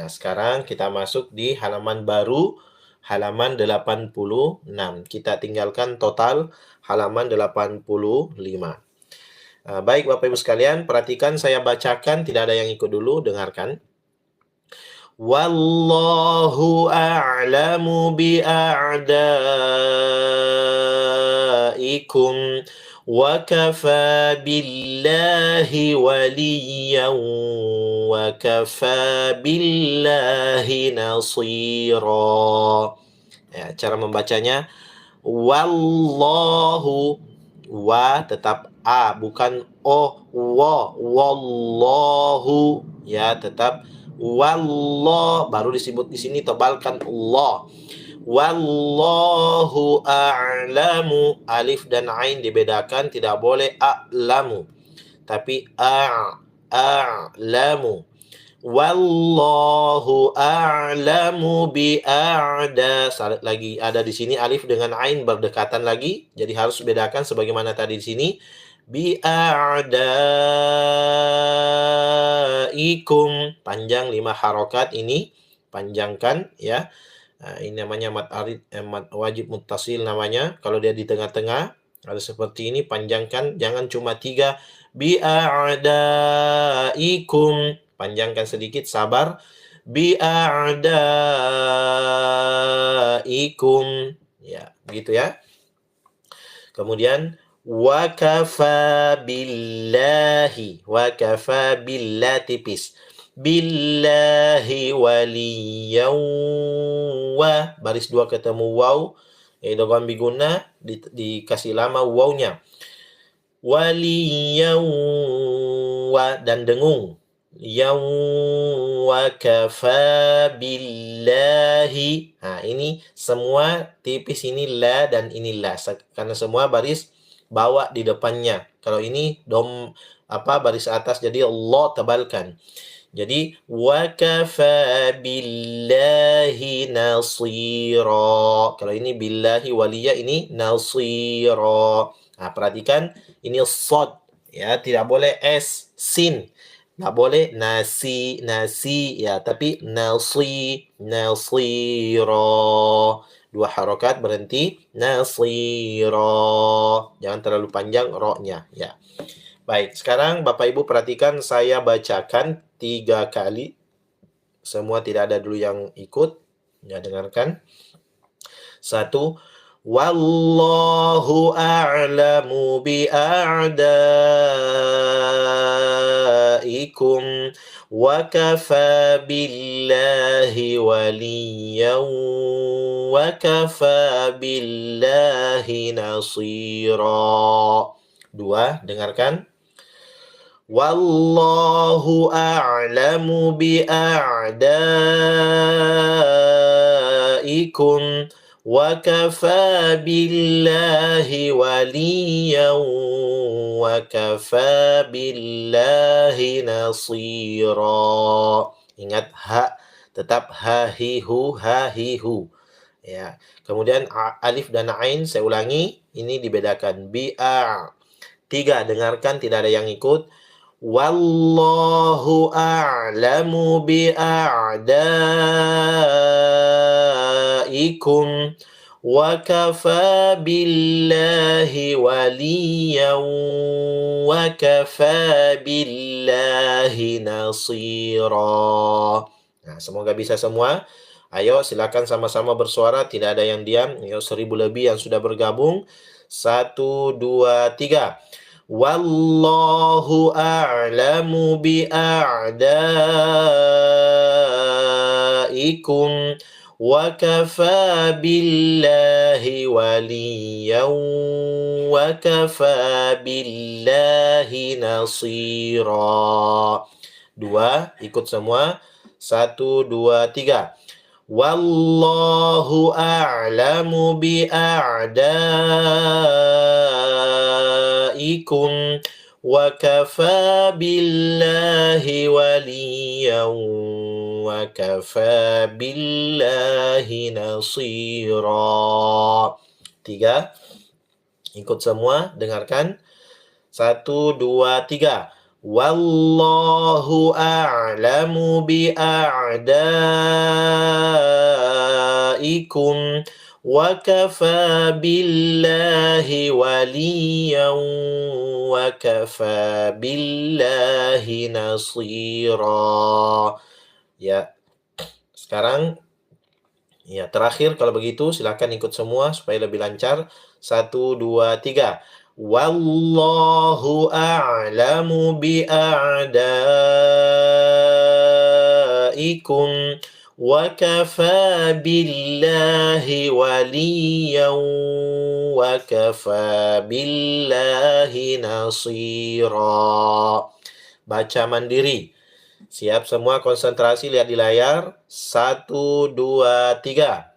Nah, sekarang kita masuk di halaman baru, halaman 86. Kita tinggalkan total halaman 85. Baik Bapak Ibu sekalian, perhatikan saya bacakan, tidak ada yang ikut dulu, dengarkan. Wallahu a'lamu bi'a'daikum wa kafa billahi waliyan wa kafa billahi nasira. Ya, cara membacanya wallahu, wa tetap a bukan o, wallahu ya, tetap wallah, baru disebut di sini tebalkan Allah. Wallahu a'lamu, alif dan ain dibedakan, tidak boleh a'lamu, tapi a'lamu. Wallahu a'lamu bi'a'da. Lagi ada di sini alif dengan ain berdekatan lagi, jadi harus bedakan sebagaimana tadi di sini. Bi'a'daikum, panjang 5 harokat ini, panjangkan ya. Nah, ini namanya mad wajib muttasil namanya. Kalau dia di tengah-tengah ada seperti ini, panjangkan, jangan cuma 3. Bi'a'daikum, panjangkan sedikit, sabar. Bi'a'daikum, ya, begitu ya. Kemudian wa kafa billahi, wa kafa billah tipis. Billahi waliyan, wa baris 2 ketemu waw, idgham bigunnah, dikasih lama wawnya. Waliyan, wa dan dengung. Yang wa kafa billahi. Nah, ini semua tipis, ini la dan ini la, karena semua baris bawah di depannya. Kalau ini baris atas, jadi Allah tebalkan. Jadi wa kafa billahi nasira. Kalau ini billahi waliya, ini nasira. Nah, perhatikan ini shad ya, tidak boleh s, sin. Nggak boleh nasi ya, tapi nasira. 2 harokat berhenti, nasira. Jangan terlalu panjang ro-nya ya. Baik, sekarang Bapak Ibu perhatikan, saya bacakan 3 kali. Semua tidak ada dulu yang ikut. Ya, dengarkan. 1. Wallahu a'lamu bi'a'daikum wa kafa billahi waliyan wa kafa billahi nasira. 2, dengarkan. Wallahu a'lamu bi'a'daikum wa kafa billahi waliyan wa kafa billahi nasira. Ingat ha, tetap hahihu, hahihu. Ya. Kemudian alif dan ain saya ulangi, ini dibedakan. Bi'a. 3, dengarkan, tidak ada yang ikut. Wallahu a'lamu bi'a'daikum wa kafa billahi waliyan wa kafa billahi nasira. Nah, semoga bisa semua. Ayo silakan sama-sama bersuara, tidak ada yang diam. Ayo 1000 lebih yang sudah bergabung. 1, 2, 3. Wallahu a'lamu bi'a'daikum wa kafa billahi waliyan wa kafa billahi nasira. 2, ikut semua. 1, 2, 3. Wallahu a'lamu bi'a'daikum wa kafa billahi waliyan wa kafa billahi nasira. 3, ikut semua, dengarkan. 1, 2, 3. Wallahu a'lamu bi'a'daikum wa kafa billahi waliyan wa kafa billahi nasira. Ya, sekarang ya terakhir kalau begitu silakan ikut semua supaya lebih lancar. 1, 2, 3. Wallahu a'lamu bi'a'daikum wa kafa billahi waliyan wa kafa billahi nasira. Baca mandiri. Siap semua, konsentrasi, lihat di layar. 1, 2, 3.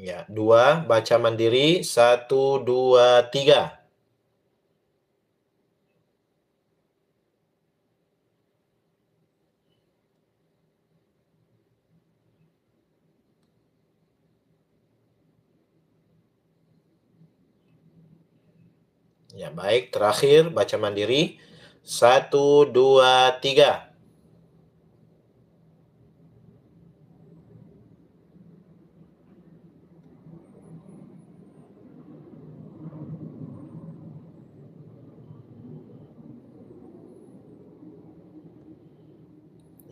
Ya, 2, baca mandiri. 1, 2, 3. Ya, baik. Terakhir, baca mandiri. 1, 2, 3.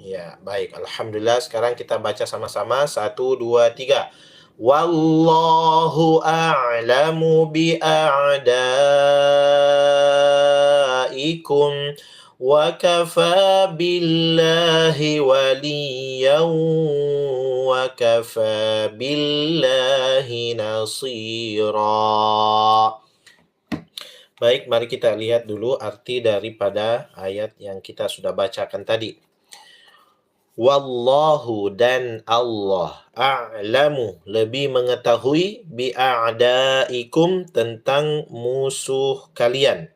Ya, baik. Alhamdulillah. Sekarang kita baca sama-sama. 1, 2, 3. Wallahu a'lamu bi'a'daikum wa kafa billahi waliyan wa kafa billahi nasira. Baik, mari kita lihat dulu arti daripada ayat yang kita sudah bacakan tadi. Wallahu, dan Allah, a'lamu, lebih mengetahui, bi'a'daikum, tentang musuh kalian.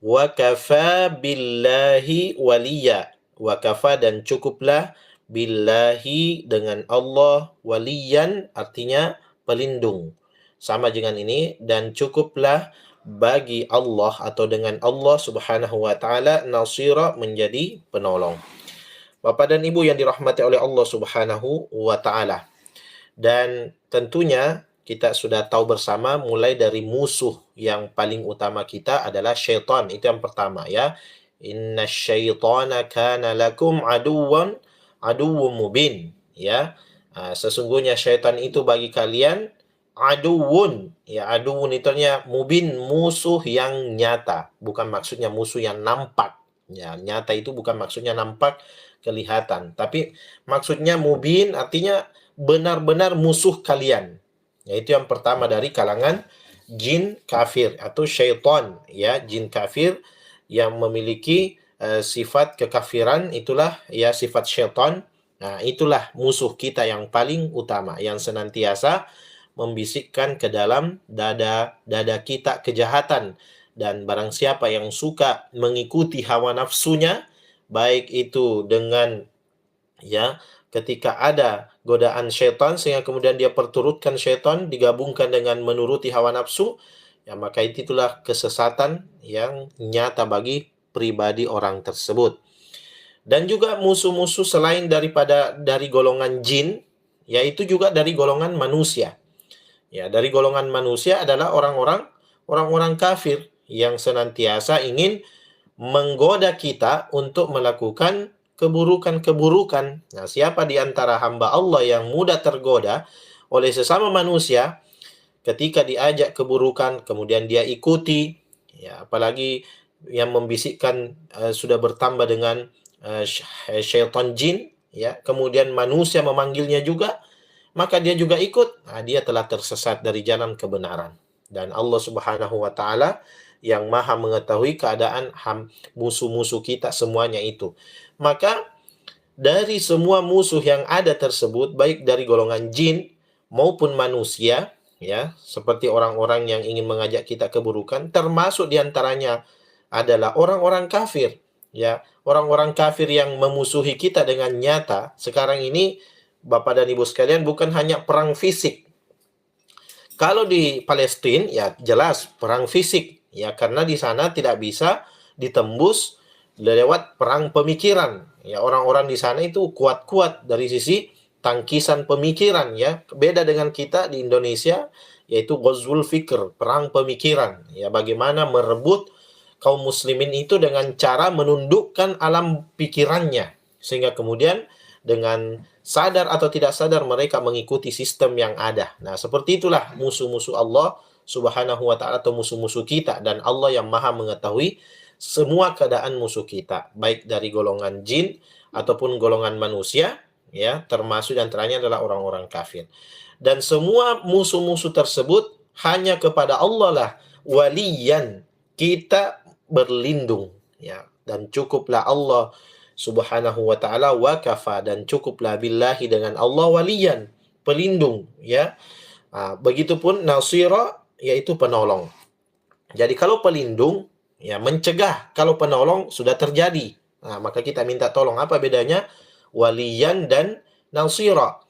Wa kafa billahi waliya. Wa kafa, dan cukuplah, billahi, dengan Allah, waliyan, artinya pelindung. Sama dengan ini, dan cukuplah bagi Allah atau dengan Allah Subhanahu wa taala nasira, menjadi penolong. Bapak dan Ibu yang dirahmati oleh Allah Subhanahu wa taala. Dan tentunya kita sudah tahu bersama mulai dari musuh yang paling utama kita adalah syaitan. Itu yang pertama ya. Inna syaitana kana lakum aduwwun mubin, ya. Sesungguhnya syaitan itu bagi kalian aduwwun, ya. Aduwwun itu artinya mubin, musuh yang nyata, bukan maksudnya musuh yang nampak. Ya, nyata itu bukan maksudnya nampak, kelihatan, tapi maksudnya mubin artinya benar-benar musuh kalian. Yaitu yang pertama dari kalangan jin kafir atau syaitan, ya, jin kafir yang memiliki sifat kekafiran, itulah ya sifat syaitan. Nah, itulah musuh kita yang paling utama, yang senantiasa membisikkan ke dalam dada kita kejahatan. Dan barang siapa yang suka mengikuti hawa nafsunya, baik itu dengan ya ketika ada godaan syaitan sehingga kemudian dia perturutkan syaitan digabungkan dengan menuruti hawa nafsu, ya maka itulah kesesatan yang nyata bagi pribadi orang tersebut. Dan juga musuh-musuh selain dari golongan jin, yaitu juga dari golongan manusia. Ya, dari golongan manusia adalah orang-orang kafir yang senantiasa ingin menggoda kita untuk melakukan keburukan-keburukan. Nah, siapa di antara hamba Allah yang mudah tergoda oleh sesama manusia ketika diajak keburukan, kemudian dia ikuti, ya, apalagi yang membisikkan sudah bertambah dengan syaitan jin, ya, kemudian manusia memanggilnya juga, maka dia juga ikut. Nah, dia telah tersesat dari jalan kebenaran. Dan Allah Subhanahu wa taala yang maha mengetahui keadaan musuh-musuh kita semuanya itu. Maka dari semua musuh yang ada tersebut, baik dari golongan jin maupun manusia, ya, seperti orang-orang yang ingin mengajak kita keburukan, termasuk diantaranya adalah orang-orang kafir, ya, orang-orang kafir yang memusuhi kita dengan nyata, sekarang ini Bapak dan Ibu sekalian bukan hanya perang fisik. Kalau di Palestina ya jelas perang fisik, ya karena di sana tidak bisa ditembus lewat perang pemikiran. Ya orang-orang di sana itu kuat-kuat dari sisi tangkisan pemikiran ya. Beda dengan kita di Indonesia yaitu Ghazwul Fikr, perang pemikiran. Ya bagaimana merebut kaum muslimin itu dengan cara menundukkan alam pikirannya sehingga kemudian dengan sadar atau tidak sadar mereka mengikuti sistem yang ada. Nah, seperti itulah musuh-musuh Allah Subhanahu wa taala atau musuh-musuh kita, dan Allah yang Maha mengetahui semua keadaan musuh kita, baik dari golongan jin ataupun golongan manusia, ya, termasuk di antaranya adalah orang-orang kafir. Dan semua musuh-musuh tersebut hanya kepada Allah lah waliyan kita berlindung, ya, dan cukuplah Allah Subhanahu wa taala wa kafa, dan cukuplah billahi dengan Allah waliyan, pelindung, ya. Begitupun nasira, yaitu penolong. Jadi kalau pelindung ya mencegah, kalau penolong sudah terjadi. Maka kita minta tolong. Apa bedanya waliyan dan nasira?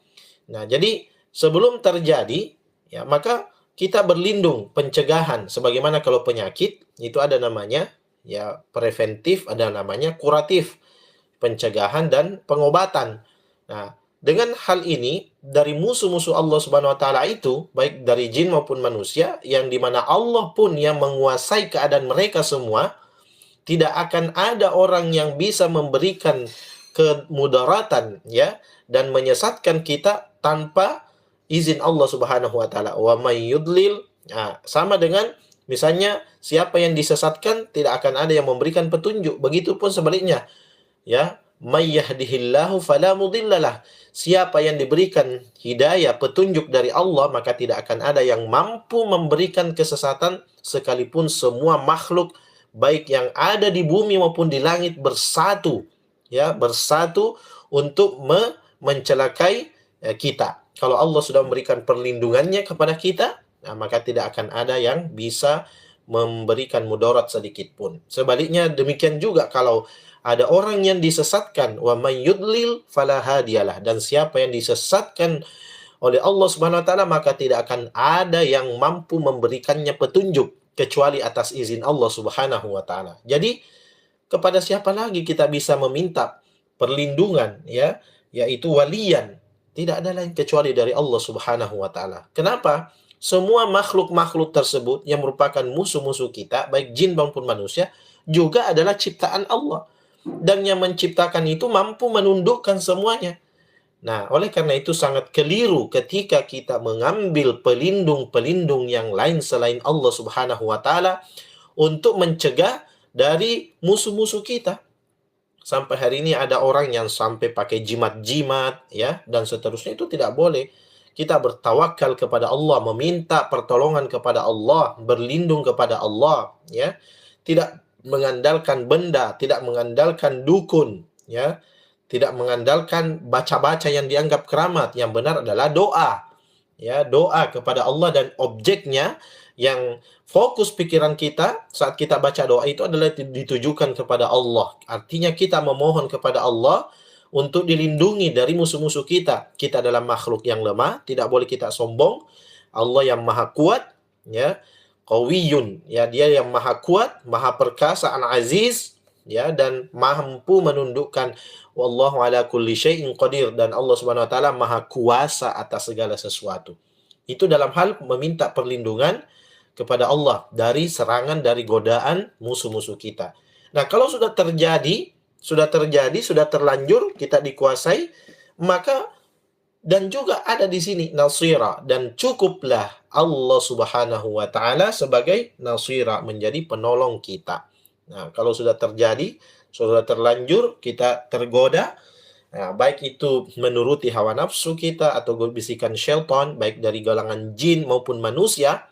Nah, jadi sebelum terjadi ya maka kita berlindung, pencegahan, sebagaimana kalau penyakit itu ada namanya ya preventif, ada namanya kuratif, pencegahan dan pengobatan. Nah, dengan hal ini dari musuh-musuh Allah Subhanahu wa taala itu baik dari jin maupun manusia, yang dimana Allah pun yang menguasai keadaan mereka semua, tidak akan ada orang yang bisa memberikan kemudaratan ya dan menyesatkan kita tanpa izin Allah Subhanahu wa taala. Wa may yudlil, sama dengan misalnya siapa yang disesatkan tidak akan ada yang memberikan petunjuk. Begitupun sebaliknya, ya, may yahdihillahu fala mudhillalah. Siapa yang diberikan hidayah, petunjuk dari Allah, maka tidak akan ada yang mampu memberikan kesesatan, sekalipun semua makhluk baik yang ada di bumi maupun di langit bersatu, ya, bersatu untuk mencelakai kita. Kalau Allah sudah memberikan perlindungannya kepada kita, maka tidak akan ada yang bisa memberikan mudarat sedikit pun. Sebaliknya demikian juga kalau ada orang yang disesatkan, wa may yudlil fala hadiyalah, dan siapa yang disesatkan oleh Allah Subhanahu wa taala maka tidak akan ada yang mampu memberikannya petunjuk kecuali atas izin Allah Subhanahu wa taala. Jadi kepada siapa lagi kita bisa meminta perlindungan, ya, yaitu waliyan. Tidak ada lain kecuali dari Allah Subhanahu wa taala. Kenapa? Semua makhluk-makhluk tersebut yang merupakan musuh-musuh kita, baik jin maupun manusia, juga adalah ciptaan Allah. Dan yang menciptakan itu mampu menundukkan semuanya. Nah, oleh karena itu sangat keliru ketika kita mengambil pelindung-pelindung yang lain selain Allah Subhanahu wa taala untuk mencegah dari musuh-musuh kita. Sampai hari ini ada orang yang sampai pakai jimat-jimat ya dan seterusnya, itu tidak boleh. Kita bertawakal kepada Allah, meminta pertolongan kepada Allah, berlindung kepada Allah, ya. Tidak mengandalkan benda, tidak mengandalkan dukun, ya, tidak mengandalkan baca-baca yang dianggap keramat. Yang benar adalah doa, ya, doa kepada Allah, dan objeknya yang fokus pikiran kita saat kita baca doa itu adalah ditujukan kepada Allah. Artinya kita memohon kepada Allah untuk dilindungi dari musuh-musuh kita. Kita adalah makhluk yang lemah, tidak boleh kita sombong. Allah yang maha kuat, ya, Qawiyun, ya, dia yang maha kuat, maha perkasa, al-aziz, ya, dan mampu menundukkan. Wallahu ala kulli syai'in qadir, dan Allah Subhanahu wa taala maha kuasa atas segala sesuatu. Itu dalam hal meminta perlindungan kepada Allah dari serangan, dari godaan musuh-musuh kita. Nah, kalau sudah terjadi, sudah terlanjur kita dikuasai, maka dan juga ada di sini nasira, dan cukuplah Allah Subhanahu wa taala sebagai nasira, menjadi penolong kita. Nah, kalau sudah terjadi, sudah terlanjur kita tergoda, nah, baik itu menuruti hawa nafsu kita atau bisikan syaitan, baik dari galangan jin maupun manusia,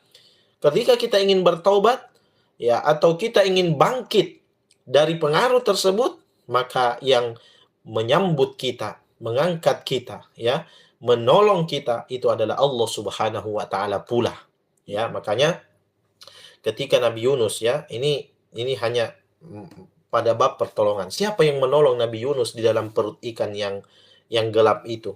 ketika kita ingin bertaubat, ya, atau kita ingin bangkit dari pengaruh tersebut, maka yang menyambut kita, mengangkat kita, ya, menolong kita itu adalah Allah Subhanahu wa taala pula. Ya, makanya ketika Nabi Yunus, ya, ini hanya pada bab pertolongan. Siapa yang menolong Nabi Yunus di dalam perut ikan yang gelap itu?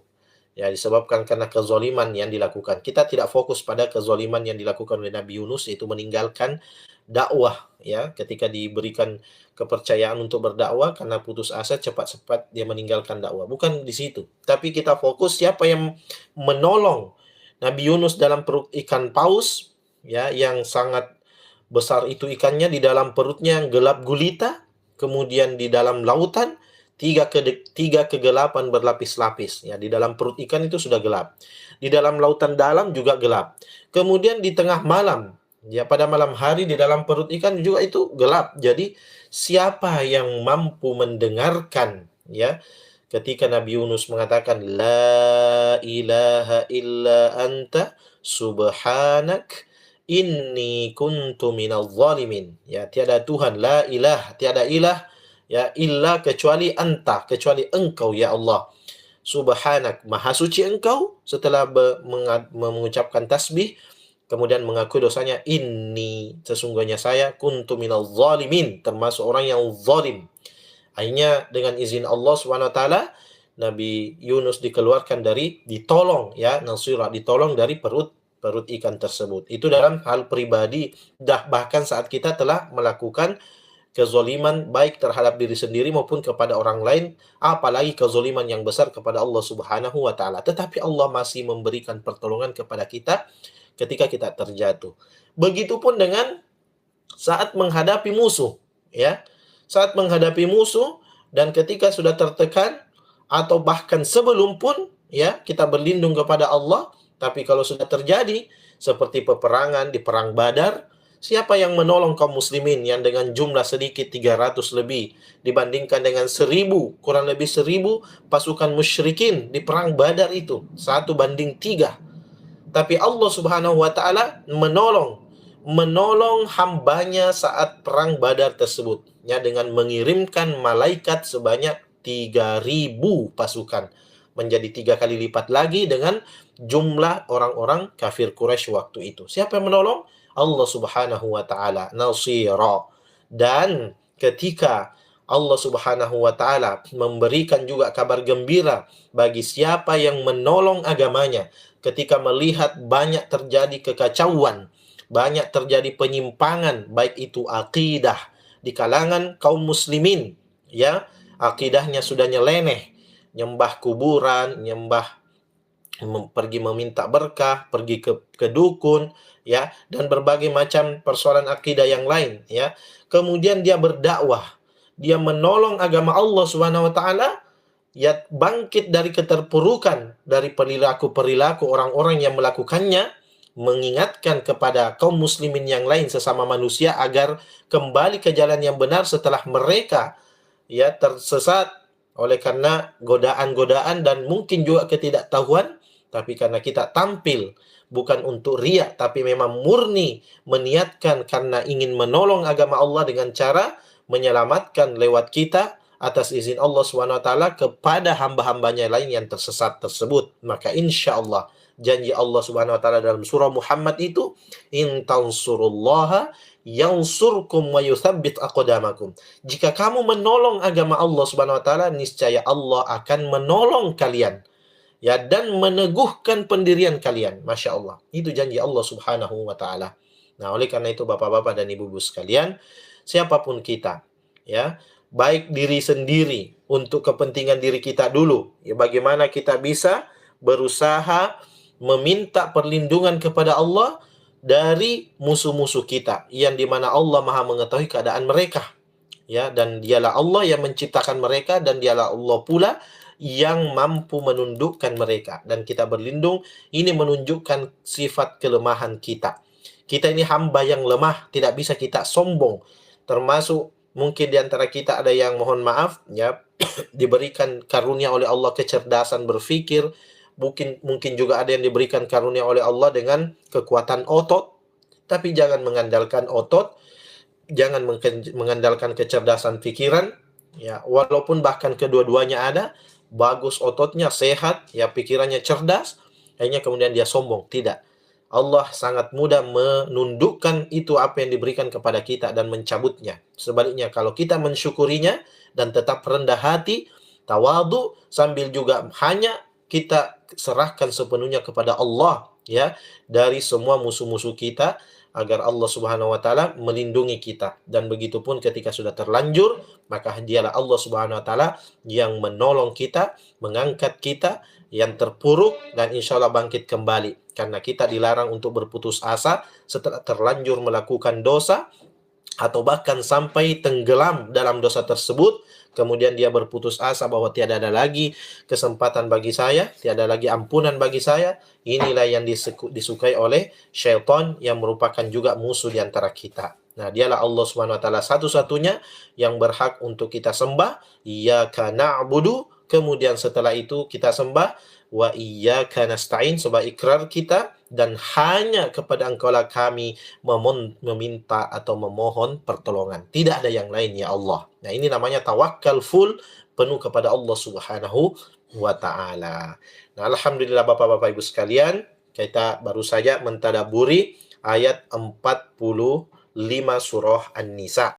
Ya, disebabkan karena kezaliman yang dilakukan. Kita tidak fokus pada kezaliman yang dilakukan oleh Nabi Yunus, yaitu meninggalkan dakwah, ya, ketika diberikan kepercayaan untuk berdakwah karena putus asa cepat-cepat dia meninggalkan dakwah. Bukan di situ. Tapi kita fokus siapa yang menolong Nabi Yunus dalam perut ikan paus, ya, yang sangat besar itu ikannya, di dalam perutnya yang gelap gulita, kemudian di dalam lautan tiga kegelapan berlapis-lapis, ya. Di dalam perut ikan itu sudah gelap, di dalam lautan dalam juga gelap, kemudian di tengah malam, ya, pada malam hari di dalam perut ikan juga itu gelap. Jadi siapa yang mampu mendengarkan, ya, ketika Nabi Yunus mengatakan la ilaha illa anta subhanak inni kuntu minal zalimin, ya, tiada Tuhan, la ilah, tiada ilah, ya, illa kecuali anta, kecuali engkau, ya Allah, subhanak, maha suci engkau. Setelah mengucapkan tasbih, kemudian mengakui dosanya, inni, sesungguhnya saya, kuntu minal zalimin, termasuk orang yang zalim. Akhirnya dengan izin Allah Subhanahu wa taala, Nabi Yunus dikeluarkan ditolong, ya, nasira, ditolong dari perut ikan tersebut. Itu dalam hal pribadi, bahkan saat kita telah melakukan kezoliman baik terhadap diri sendiri maupun kepada orang lain, apalagi kezoliman yang besar kepada Allah Subhanahu wa taala. Tetapi Allah masih memberikan pertolongan kepada kita ketika kita terjatuh. Begitupun dengan saat menghadapi musuh, ya. Saat menghadapi musuh dan ketika sudah tertekan atau bahkan sebelum pun, ya, kita berlindung kepada Allah. Tapi kalau sudah terjadi seperti peperangan di perang Badar, siapa yang menolong kaum muslimin yang dengan jumlah sedikit 300 lebih dibandingkan dengan 1000, kurang lebih 1000 pasukan musyrikin di perang Badar itu, 1 banding 3. Tapi Allah Subhanahu wa taala menolong hambanya saat perang Badar tersebut, ya, dengan mengirimkan malaikat sebanyak 3000 pasukan, menjadi 3 kali lipat lagi dengan jumlah orang-orang kafir Quraisy waktu itu. Siapa yang menolong? Allah Subhanahu wa taala, nasira. Dan ketika Allah Subhanahu wa taala memberikan juga kabar gembira bagi siapa yang menolong agamanya ketika melihat banyak terjadi kekacauan, banyak terjadi penyimpangan, baik itu akidah di kalangan kaum muslimin, ya, akidahnya sudah nyeleneh, nyembah kuburan, pergi meminta berkah, pergi ke dukun, ya, dan berbagai macam persoalan akidah yang lain, ya. Kemudian dia berdakwah, dia menolong agama Allah Subhanahu wa taala, ya, bangkit dari keterpurukan, dari perilaku orang-orang yang melakukannya, mengingatkan kepada kaum muslimin yang lain sesama manusia agar kembali ke jalan yang benar setelah mereka, ya, tersesat oleh karena godaan-godaan dan mungkin juga ketidaktahuan. Tapi karena kita tampil bukan untuk riya, tapi memang murni meniatkan karena ingin menolong agama Allah dengan cara menyelamatkan lewat kita atas izin Allah SWT kepada hamba-hambanya lain yang tersesat tersebut, maka insya Allah janji Allah Subhanahu wa taala dalam surah Muhammad itu, in tansurullaha yansurkum wa yutsabbit aqdamakum. Jika kamu menolong agama Allah Subhanahu wa taala, niscaya Allah akan menolong kalian, ya, dan meneguhkan pendirian kalian. Masya Allah, itu janji Allah Subhanahu wa taala. Nah, oleh karena itu Bapak-bapak dan Ibu-ibu sekalian, siapapun kita, ya, baik diri sendiri untuk kepentingan diri kita dulu, ya, bagaimana kita bisa berusaha meminta perlindungan kepada Allah dari musuh-musuh kita, yang dimana Allah Maha mengetahui keadaan mereka, ya, dan dialah Allah yang menciptakan mereka, dan dialah Allah pula yang mampu menundukkan mereka, dan kita berlindung. Ini menunjukkan sifat kelemahan kita. Kita ini hamba yang lemah, tidak bisa kita sombong. Termasuk mungkin di antara kita ada yang, mohon maaf, ya, diberikan karunia oleh Allah kecerdasan berpikir. Mungkin juga ada yang diberikan karunia oleh Allah dengan kekuatan otot. Tapi jangan mengandalkan otot, jangan mengandalkan kecerdasan pikiran, ya, walaupun bahkan kedua-duanya ada, bagus ototnya, sehat, ya, pikirannya cerdas, akhirnya kemudian dia sombong. Tidak. Allah sangat mudah menundukkan itu apa yang diberikan kepada kita dan mencabutnya. Sebaliknya, kalau kita mensyukurinya dan tetap rendah hati, tawadu, sambil juga hanya kita serahkan sepenuhnya kepada Allah, ya, dari semua musuh-musuh kita, agar Allah Subhanahu wa taala melindungi kita. Dan begitupun ketika sudah terlanjur, maka dialah Allah Subhanahu wa taala yang menolong kita, mengangkat kita yang terpuruk, dan insya Allah bangkit kembali. Karena kita dilarang untuk berputus asa setelah terlanjur melakukan dosa, atau bahkan sampai tenggelam dalam dosa tersebut, kemudian dia berputus asa bahwa tiada ada lagi kesempatan bagi saya, tiada lagi ampunan bagi saya. Inilah yang disukai oleh syaitan, yang merupakan juga musuh di antara kita. Nah, dialah Allah Subhanahu wa taala satu-satunya yang berhak untuk kita sembah. Iyyaka na'budu, kemudian setelah itu kita sembah, wa iyyaka nasta'in, sebagai ikrar kita, dan hanya kepada Engkaulah kami meminta atau memohon pertolongan. Tidak ada yang lain, ya Allah. Nah, ini namanya tawakal full, penuh kepada Allah Subhanahu wa taala. Nah, alhamdulillah Bapak-bapak Ibu sekalian, kita baru saja mentadaburi ayat 45 surah An-Nisa.